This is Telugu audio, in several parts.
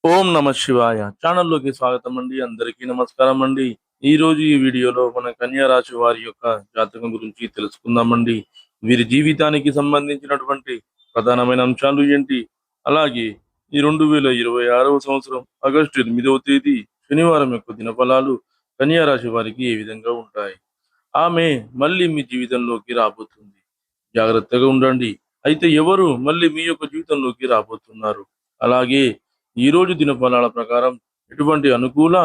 ఓం నమ శివాయ ఛానల్లోకి స్వాగతం అండి. అందరికీ నమస్కారం అండి. ఈ రోజు ఈ వీడియోలో మన కన్యా రాశి వారి యొక్క జాతకం గురించి తెలుసుకుందామండి. వీరి జీవితానికి సంబంధించినటువంటి ప్రధానమైన అంశాలు ఏంటి, అలాగే ఈ 2026వ సంవత్సరం ఆగస్టు 8వ తేదీ శనివారం యొక్క దినఫలాలు కన్యా రాశి వారికి ఏ విధంగా ఉంటాయి. ఆమె మళ్ళీ మీ జీవితంలోకి రాబోతుంది, జాగ్రత్తగా ఉండండి. అయితే ఎవరు మళ్ళీ మీ యొక్క జీవితంలోకి రాబోతున్నారు, అలాగే ఈ రోజు దినఫలాల ప్రకారం ఎటువంటి అనుకూల,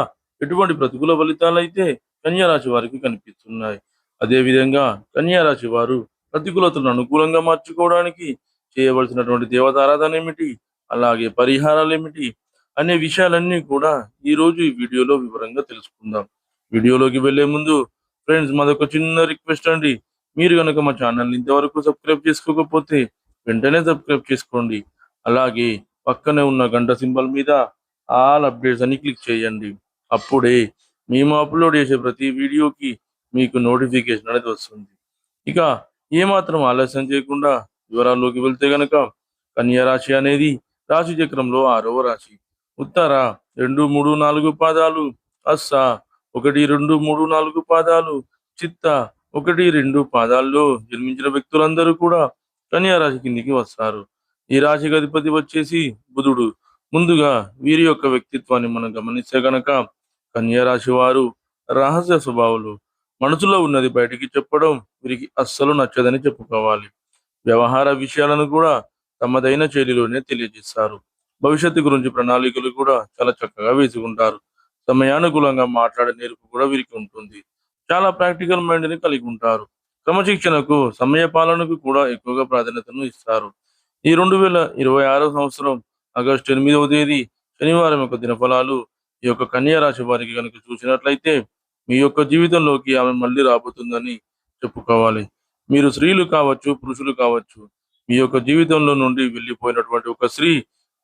ఎటువంటి ప్రతికూల ఫలితాలైతే కన్యా రాశి వారికి కనిపిస్తున్నాయి. అదేవిధంగా కన్యా రాశి వారు ప్రతికూలతలను అనుకూలంగా మార్చుకోవడానికి చేయవలసినటువంటి దేవతారాధన ఏమిటి, అలాగే పరిహారాలు ఏమిటి అనే విషయాలన్నీ కూడా ఈ రోజు ఈ వీడియోలో వివరంగా తెలుసుకుందాం. వీడియోలోకి వెళ్లే ముందు ఫ్రెండ్స్, మాదొక చిన్న రిక్వెస్ట్ అండి. మీరు కనుక మా ఛానల్ని ఇంతవరకు సబ్స్క్రైబ్ చేసుకోకపోతే వెంటనే సబ్స్క్రైబ్ చేసుకోండి. అలాగే పక్కనే ఉన్న గంట సింబల్ మీద ఆల్ అప్డేట్స్ అని క్లిక్ చేయండి. అప్పుడే మేము అప్లోడ్ చేసే ప్రతి వీడియోకి మీకు నోటిఫికేషన్ అనేది వస్తుంది. ఇక ఏమాత్రం ఆలస్యం చేయకుండా వివరాల్లోకి వెళ్తే గనక, కన్యా రాశి అనేది రాశి చక్రంలో 6వ రాశి. ఉత్తర 2, 3, 4 పాదాలు, అస్స 1, 2, 3, 4 పాదాలు, చిత్త 1, 2 పాదాల్లో జన్మించిన వ్యక్తులందరూ కూడా కన్యా రాశి కిందికి వస్తారు. ఈ రాశికి అధిపతి వచ్చేసి బుధుడు. ముందుగా వీరి యొక్క వ్యక్తిత్వాన్ని మనం గమనిస్తే గనక, కన్యా రాశి వారు రహస్య స్వభావాలు. మనసులో ఉన్నది బయటికి చెప్పడం వీరికి అస్సలు నచ్చదని చెప్పుకోవాలి. వ్యవహార విషయాలను కూడా తమదైన శైలిలోనే తెలియజేస్తారు. భవిష్యత్తు గురించి ప్రణాళికలు కూడా చాలా చక్కగా వేసుకుంటారు. సమయానుకూలంగా మాట్లాడే నేర్పు కూడా వీరికి ఉంటుంది. చాలా ప్రాక్టికల్ మైండ్ ని కలిగి ఉంటారు. క్రమశిక్షణకు, సమయ పాలనకు కూడా ఎక్కువగా ప్రాధాన్యతను ఇస్తారు. ఈ 2026 సంవత్సరం ఆగస్టు 8వ తేదీ శనివారం యొక్క దినఫలాలు ఈ యొక్క కన్యా రాశి వారికి కనుక చూసినట్లయితే, మీ యొక్క జీవితంలోకి ఆమె మళ్ళీ రాబోతుందని చెప్పుకోవాలి. మీరు స్త్రీలు కావచ్చు, పురుషులు కావచ్చు, మీ యొక్క జీవితంలో నుండి వెళ్ళిపోయినటువంటి ఒక స్త్రీ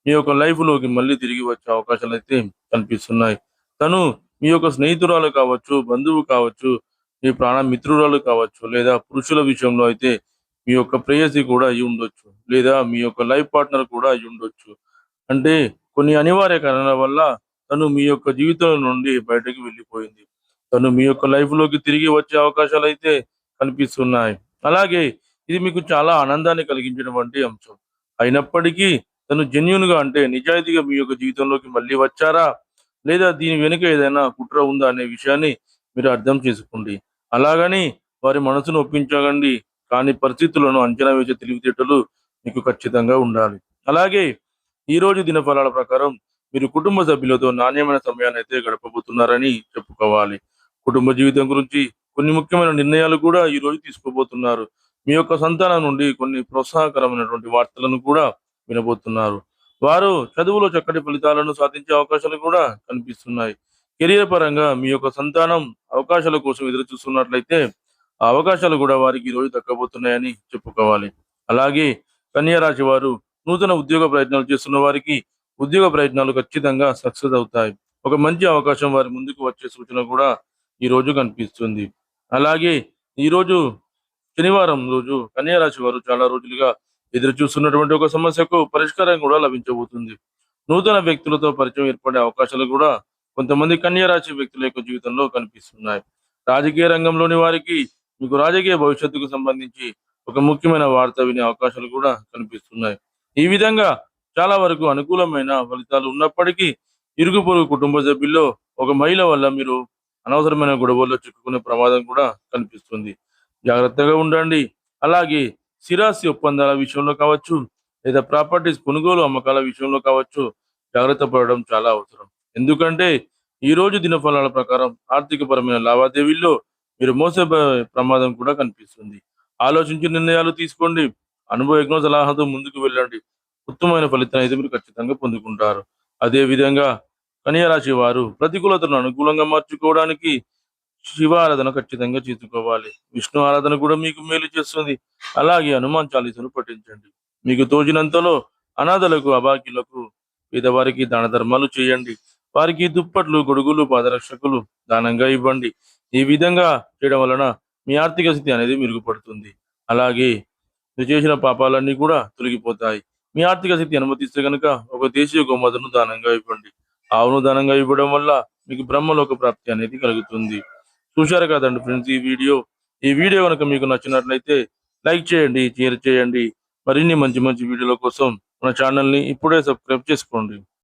మీ యొక్క లైఫ్ లోకి మళ్ళీ తిరిగి వచ్చే అవకాశాలు అయితే కనిపిస్తున్నాయి. తను మీ యొక్క స్నేహితురాలు కావచ్చు, బంధువు కావచ్చు, మీ ప్రాణ మిత్రురాలు కావచ్చు, లేదా పురుషుల విషయంలో అయితే మీ యొక్క ప్రేయసి కూడా అయి ఉండొచ్చు, లేదా మీ యొక్క లైఫ్ పార్ట్నర్ కూడా అయి ఉండొచ్చు. అంటే కొన్ని అనివార్య కారణాల వల్ల తను మీ యొక్క జీవితం నుండి బయటకు వెళ్ళిపోయింది. తను మీ యొక్క లైఫ్ లోకి తిరిగి వచ్చే అవకాశాలు అయితే కనిపిస్తున్నాయి. అలాగే ఇది మీకు చాలా ఆనందాన్ని కలిగించినటువంటి అంశం. అయినప్పటికీ తను జెన్యూన్ గా, అంటే నిజాయితీగా మీ యొక్క జీవితంలోకి మళ్ళీ వచ్చారా, లేదా దీని వెనుక ఏదైనా కుట్ర ఉందా అనే విషయాన్ని మీరు అర్థం చేసుకోండి. అలాగని వారి మనసును ఒప్పించకండి, కానీ పరిస్థితులను అంచనా వేసే తెలివితేటలు మీకు ఖచ్చితంగా ఉండాలి. అలాగే ఈ రోజు దినఫలాల ప్రకారం మీరు కుటుంబ సభ్యులతో నాణ్యమైన సమయాన్ని అయితే గడపబోతున్నారని చెప్పుకోవాలి. కుటుంబ జీవితం గురించి కొన్ని ముఖ్యమైన నిర్ణయాలు కూడా ఈ రోజు తీసుకోబోతున్నారు. మీ యొక్క సంతానం నుండి కొన్ని ప్రోత్సాహకరమైనటువంటి వార్తలను కూడా వినబోతున్నారు. వారు చదువులో చక్కటి ఫలితాలను సాధించే అవకాశాలు కూడా కనిపిస్తున్నాయి. కెరియర్ పరంగా మీ యొక్క సంతానం అవకాశాల కోసం ఎదురు చూస్తున్నట్లయితే ఆ అవకాశాలు కూడా వారికి ఈ రోజు దక్కబోతున్నాయని చెప్పుకోవాలి. అలాగే కన్యా రాశి వారు నూతన ఉద్యోగ ప్రయత్నాలు చేస్తున్న వారికి ఉద్యోగ ప్రయత్నాలు ఖచ్చితంగా సక్సెస్ అవుతాయి. ఒక మంచి అవకాశం వారి ముందుకు వచ్చే సూచన కూడా ఈ రోజు కనిపిస్తుంది. అలాగే ఈ రోజు శనివారం రోజు కన్యా రాశి వారు చాలా రోజులుగా ఎదురు చూస్తున్నటువంటి ఒక సమస్యకు పరిష్కారం కూడా లభించబోతుంది. నూతన వ్యక్తులతో పరిచయం ఏర్పడే అవకాశాలు కూడా కొంతమంది కన్యా రాశి వ్యక్తుల యొక్క జీవితంలో కనిపిస్తున్నాయి. రాజకీయ రంగంలోని వారికి మీకు రాజకీయ భవిష్యత్తుకు సంబంధించి ఒక ముఖ్యమైన వార్త వినే అవకాశాలు కూడా కనిపిస్తున్నాయి. ఈ విధంగా చాలా వరకు అనుకూలమైన ఫలితాలు ఉన్నప్పటికీ, ఇరుగు పొరుగు కుటుంబ సభ్యుల్లో ఒక మహిళ వల్ల మీరు అనవసరమైన గొడవల్లో చిక్కుకునే ప్రమాదం కూడా కనిపిస్తుంది. జాగ్రత్తగా ఉండండి. అలాగే స్థిరాస్తి ఒప్పందాల విషయంలో కావచ్చు, లేదా ప్రాపర్టీస్ కొనుగోలు అమ్మకాల విషయంలో కావచ్చు, జాగ్రత్త పడడం చాలా అవసరం. ఎందుకంటే ఈ రోజు దినఫలాల ప్రకారం ఆర్థికపరమైన లావాదేవీల్లో మీరు మోసపోయే ప్రమాదం కూడా కనిపిస్తుంది. ఆలోచించి నిర్ణయాలు తీసుకోండి. అనుభవజ్ఞ సలహాతో ముందుకు వెళ్ళండి. ఉత్తమమైన ఫలితాన్ని అయితే మీరు ఖచ్చితంగా పొందుకుంటారు. అదే విధంగా కన్యా రాశి వారు ప్రతికూలతను అనుకూలంగా మార్చుకోవడానికి శివ ఆరాధన ఖచ్చితంగా చేసుకోవాలి. విష్ణు ఆరాధన కూడా మీకు మేలు చేస్తుంది. అలాగే హనుమాన్ చాలీసాను పఠించండి. మీకు తోచినంతలో అనాథలకు, అభాగ్యులకు, పేదవారికి దాన ధర్మాలు చేయండి. వారికి దుప్పట్లు, గొడుగులు, పాదరక్షకులు దానంగా ఇవ్వండి. ఈ విధంగా చేయడం వలన మీ ఆర్థిక స్థితి అనేది మెరుగుపడుతుంది. అలాగే మీరు చేసిన పాపాలన్నీ కూడా తొలగిపోతాయి. మీ ఆర్థిక స్థితి అనుమతిస్తే గనుక ఒక దేశీయ గోమాతను దానంగా ఇవ్వండి. ఆవును దానంగా ఇవ్వడం వల్ల మీకు బ్రహ్మలోక ప్రాప్తి అనేది కలుగుతుంది. చూశారు కదండి ఫ్రెండ్స్ ఈ వీడియో కనుక మీకు నచ్చినట్లయితే లైక్ చేయండి, షేర్ చేయండి. మరిన్ని మంచి మంచి వీడియోల కోసం మన ఛానల్ని ఇప్పుడే సబ్స్క్రైబ్ చేసుకోండి.